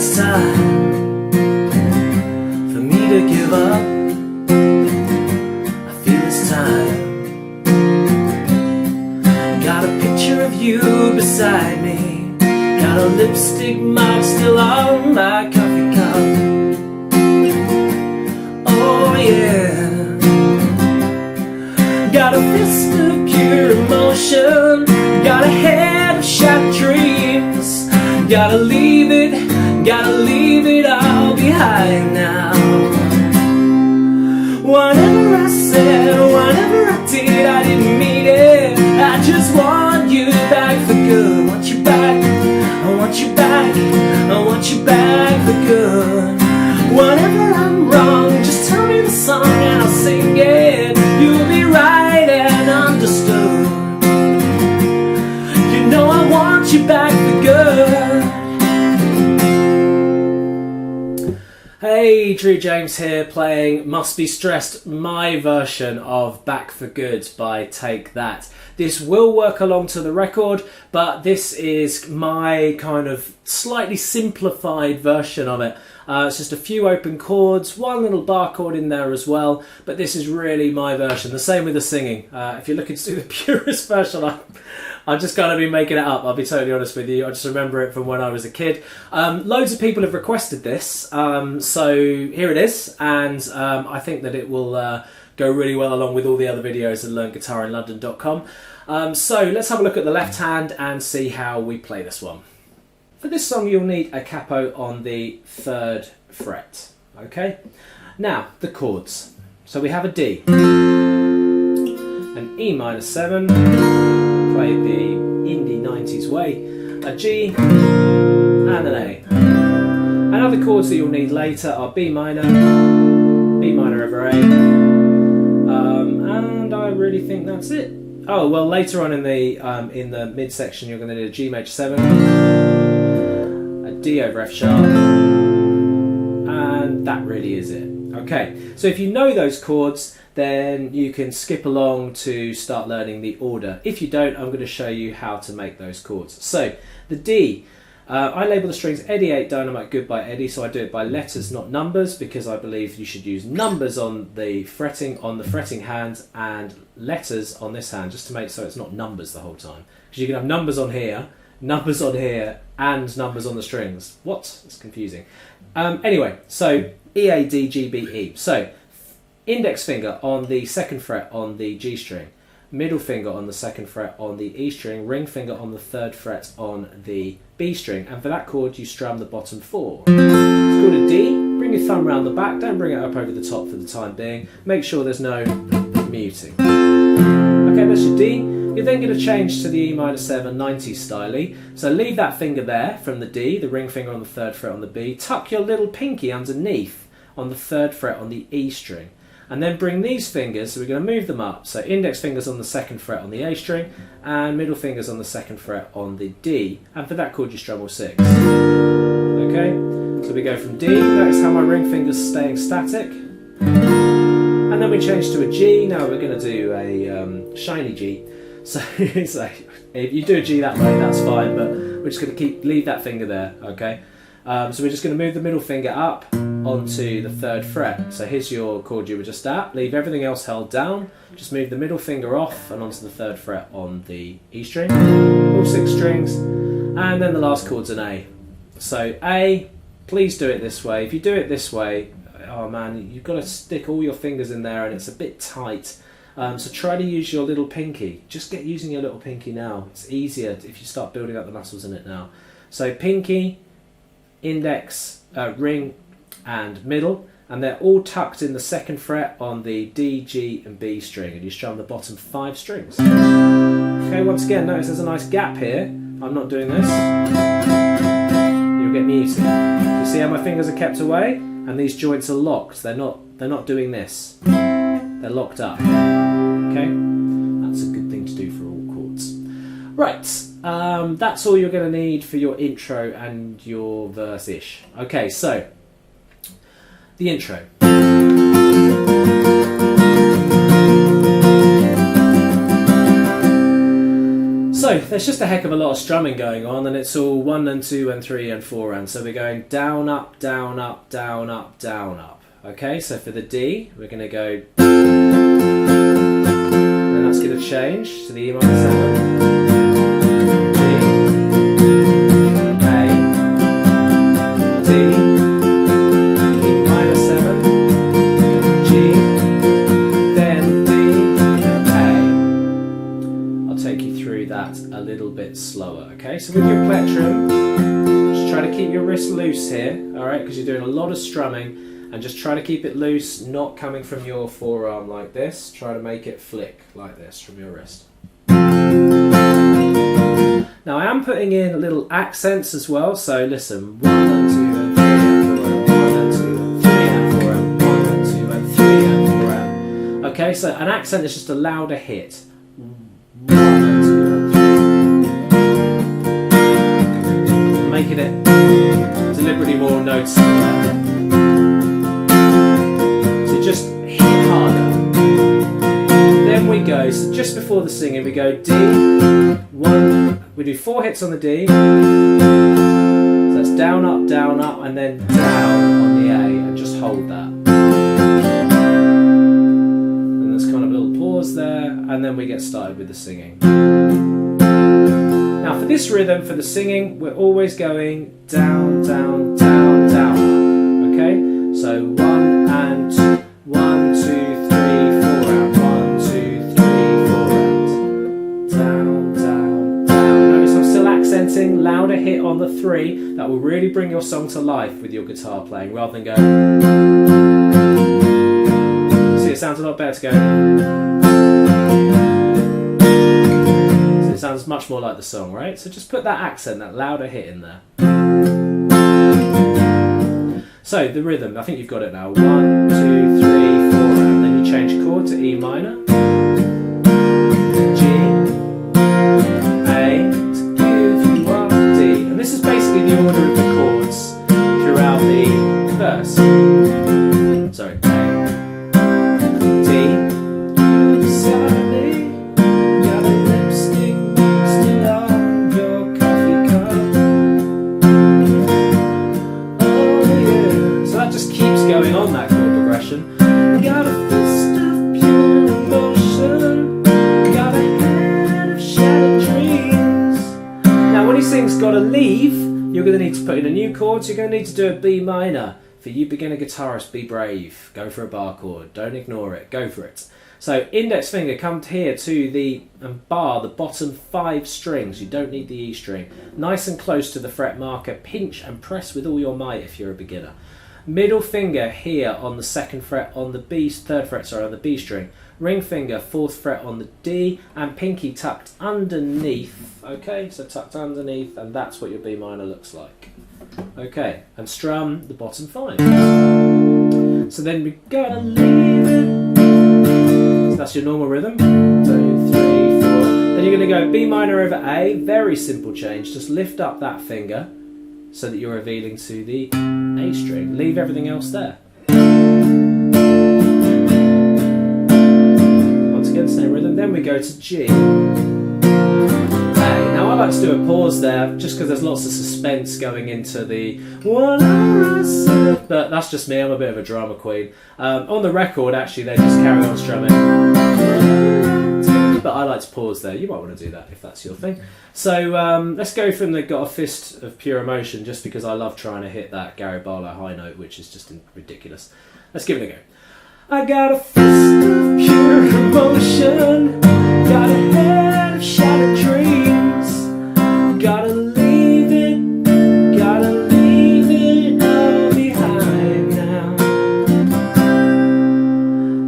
it's time for me to give up. I feel it's time. Got a picture of you beside me, got a lipstick mark still on my coffee cup. Oh yeah. Got a fist of pure emotion, got a head of shattered dreams. Gotta leave it all behind now. Whatever I said, whatever I did, I didn't mean it. I just want you back for good. Want you back, I want you back, I want you back for good. Whenever I'm wrong, just tell me the song and I'll sing it. You'll be right and understood. You know I want you back for good. Hey, Drew James here, playing Must Be Stressed, my version of Back for Good by Take That. This will work along to the record, but this is my kind of slightly simplified version of it. It's just a few open chords, one little bar chord in there as well, but this is really my version. The same with the singing. If you're looking to do the purest version, I'm just going to be making it up, I'll be totally honest with you. I just remember it from when I was a kid. Loads of people have requested this, so here it is, and I think that it will go really well along with all the other videos at learnguitarinlondon.com. So let's have a look at the left hand and see how we play this one. For this song you'll need a capo on the 3rd fret, okay? Now, the chords. So we have a D, an E minor 7, play the indie 90s way, a G and an A. And other chords that you'll need later are B minor over A, and I really think that's it. Oh, well, later on in the midsection you're going to need a G major 7, a D over F sharp, and that really is it. Okay, so if you know those chords, then you can skip along to start learning the order. If you don't, I'm going to show you how to make those chords. So, the D, I label the strings Eddie 8 Dynamite Good by Eddie, so I do it by letters, not numbers, because I believe you should use numbers on the fretting hand and letters on this hand, just to make so it's not numbers the whole time. Because you can have numbers on here, and numbers on the strings. What? It's confusing. Anyway, so E, A, D, G, B, E. So, index finger on the 2nd fret on the G string, middle finger on the 2nd fret on the E string, ring finger on the 3rd fret on the B string, and for that chord you strum the bottom 4. It's called a D. Bring your thumb round the back, don't bring it up over the top for the time being. Make sure there's no muting. Okay, that's your D. You're then going to change to the E minor 7 90s style. So leave that finger there from the D, the ring finger on the 3rd fret on the B, tuck your little pinky underneath on the 3rd fret on the E string. And then bring these fingers, so we're going to move them up. So index fingers on the 2nd fret on the A string, and middle fingers on the 2nd fret on the D. And for that chord you strum all 6. Okay, so we go from D, notice how my ring finger's staying static. And then we change to a G. Now we're going to do a shiny G. So if you do a G that way, that's fine, but we're just going to leave that finger there, okay? So we're just going to move the middle finger up onto the 3rd fret. So here's your chord you were just at. Leave everything else held down. Just move the middle finger off and onto the 3rd fret on the E string. All 6 strings. And then the last chord's an A. So A, please do it this way. If you do it this way, oh man, you've got to stick all your fingers in there and it's a bit tight. So try to use your little pinky. Just get using your little pinky now. It's easier if you start building up the muscles in it now. So pinky, index, ring, and middle, and they're all tucked in the 2nd fret on the D, G, and B string, and you strum the bottom 5 strings. Okay, once again, notice there's a nice gap here. I'm not doing this. You'll get muted. You see how my fingers are kept away, and these joints are locked. They're not doing this. They're locked up. Okay, that's a good thing to do for all chords. Right. That's all you're going to need for your intro and your verse-ish. Okay, so the intro. So So there's just a heck of a lot of strumming going on, and it's all 1 and 2 and 3 and 4 and so we're going down, up, down, up, down, up, down, up. Okay, so for the D, we're going to go, and that's going to change to the E minor 7, D, A, D, E minor 7, G, then D, A. I'll take you through that a little bit slower, okay? So with your plectrum, just try to keep your wrist loose here, alright, because you're doing a lot of strumming. And just try to keep it loose, not coming from your forearm like this. Try to make it flick like this from your wrist. Now I am putting in little accents as well, so listen. 1 and 2 and 3 and 4 and 1 and 2 and 3 and 4 and 1 and 2 and 3 and 4 and. Okay, so an accent is just a louder hit. 1 and 2 and 3. Making it deliberately more noticeable. Just hit harder. Then we go, so just before the singing we go D, 1, we do 4 hits on the D, so that's down, up, and then down on the A, and just hold that. And there's kind of a little pause there, and then we get started with the singing. Now for this rhythm, for the singing, we're always going down, down, down, down, okay? So 1 and 2. 1, 2, 3, 4 and 1, 2, 3, 4 and down, down, down. Notice I'm still accenting, louder hit on the 3. That will really bring your song to life with your guitar playing, rather than go. See, it sounds a lot better to go. So it sounds much more like the song, right? So just put that accent, that louder hit in there. So the rhythm, I think you've got it now. 1, 2, 3, 4, and then you change chord to E minor, G, A, to give you up, D. And this is basically the order of the chords throughout the verse. Sorry, A, D, sorry, got a lipstick still on your coffee cup. Just keeps going on, that chord progression. Got a fist of pure emotion, got a head of shattered dreams. Now when he sings gotta leave, you're going to need to put in a new chord, so you're going to need to do a B minor. For you beginner guitarists, be brave. Go for a bar chord. Don't ignore it. Go for it. So index finger, come here to the bar, the bottom 5 strings. You don't need the E string. Nice and close to the fret marker. Pinch and press with all your might if you're a beginner. Middle finger here on the 2nd fret on the B, 3rd fret, sorry, on the B string. Ring finger, 4th fret on the D, and pinky tucked underneath. Okay, so tucked underneath, and that's what your B minor looks like. Okay, and strum the bottom 5. So then we gotta leave it. So that's your normal rhythm. 2, 3, 4. Then you're gonna go B minor over A. Very simple change. Just lift up that finger so that you're revealing to the A string. Leave everything else there. Once again, same rhythm. Then we go to G. A. Now I like to do a pause there, just because there's lots of suspense going into the but that's just me, I'm a bit of a drama queen. On the record, actually, they just carry on strumming. But I like to pause there. You might want to do that if that's your thing. So let's go from the got a fist of pure emotion, just because I love trying to hit that Gary Barlow high note, which is just ridiculous. Let's give it a go. I got a fist of pure emotion, got a head of shattered dreams, gotta leave it all behind now.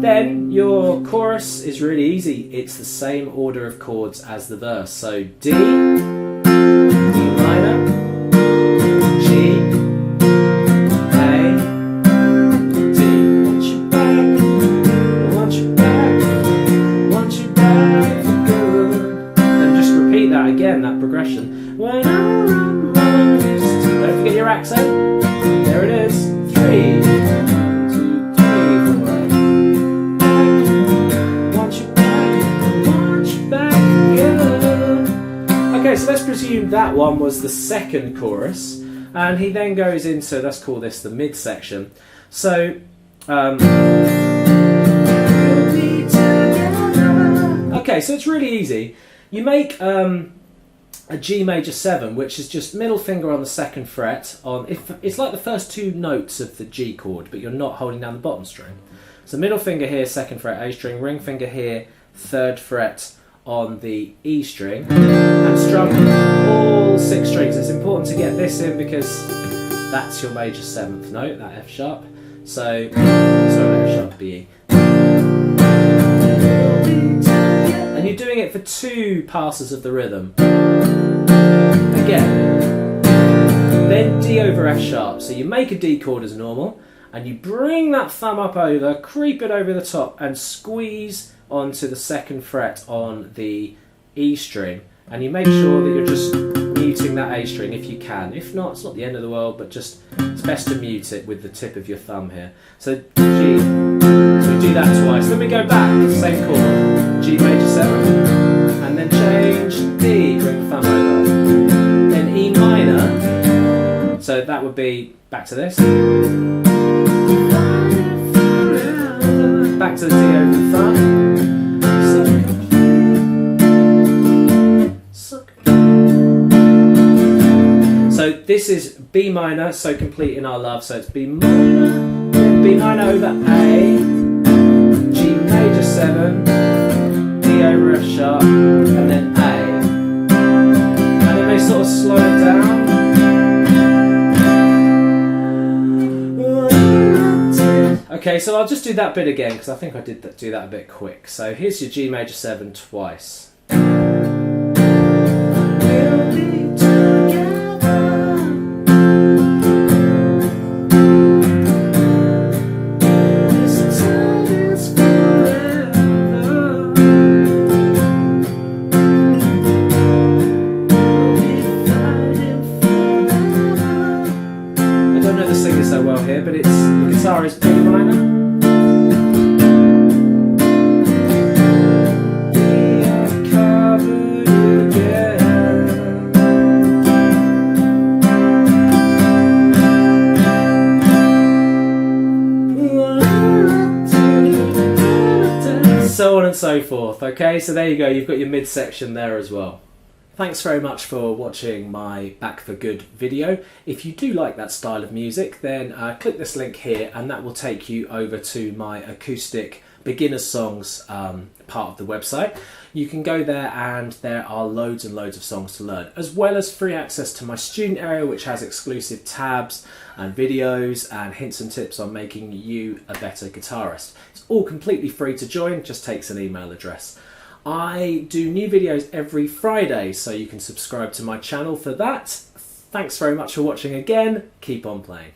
Then your chorus is really easy. It's the same order of chords as the verse. So D, E minor, G, A, D. Want you back, want you back, want you back for good. Then just repeat that again, that progression. When I'm don't forget your accent. There it is. 3. that one was the second chorus, and he then goes into, let's call this the midsection. So okay, so it's really easy. You make a G major 7, which is just middle finger on the 2nd fret on, it's like the first 2 notes of the G chord, but you're not holding down the bottom string. So middle finger here, 2nd fret A string, ring finger here, 3rd fret on the E string, and strum all 6 strings. It's important to get this in because that's your major 7th note, that F sharp. So F sharp B. And you're doing it for 2 passes of the rhythm. Again, then D over F sharp. So you make a D chord as normal, and you bring that thumb up over, creep it over the top, and squeeze onto the 2nd fret on the E string. And you make sure that you're just muting that A string if you can. If not, it's not the end of the world, but just it's best to mute it with the tip of your thumb here. So G, so we do that twice. Then we go back, same chord, G major 7, and then change D, bring the thumb over. Then E minor, so that would be back to this. Back to the D over the thumb. So this is B minor, so complete in our love. So it's B minor, then B minor over A, G major 7, D over F sharp, and then A. And then they sort of slow it down. Okay, so I'll just do that bit again because I think I did do that a bit quick. So here's your G major 7 twice. So well here, but it's the guitar is B minor. We are covered again. So on and so forth. Okay, so there you go. You've got your midsection there as well. Thanks very much for watching my Back for Good video. If you do like that style of music, then click this link here and that will take you over to my acoustic beginner songs part of the website. You can go there and there are loads and loads of songs to learn, as well as free access to my student area, which has exclusive tabs and videos and hints and tips on making you a better guitarist. It's all completely free to join, just takes an email address. I do new videos every Friday, so you can subscribe to my channel for that. Thanks very much for watching again. Keep on playing.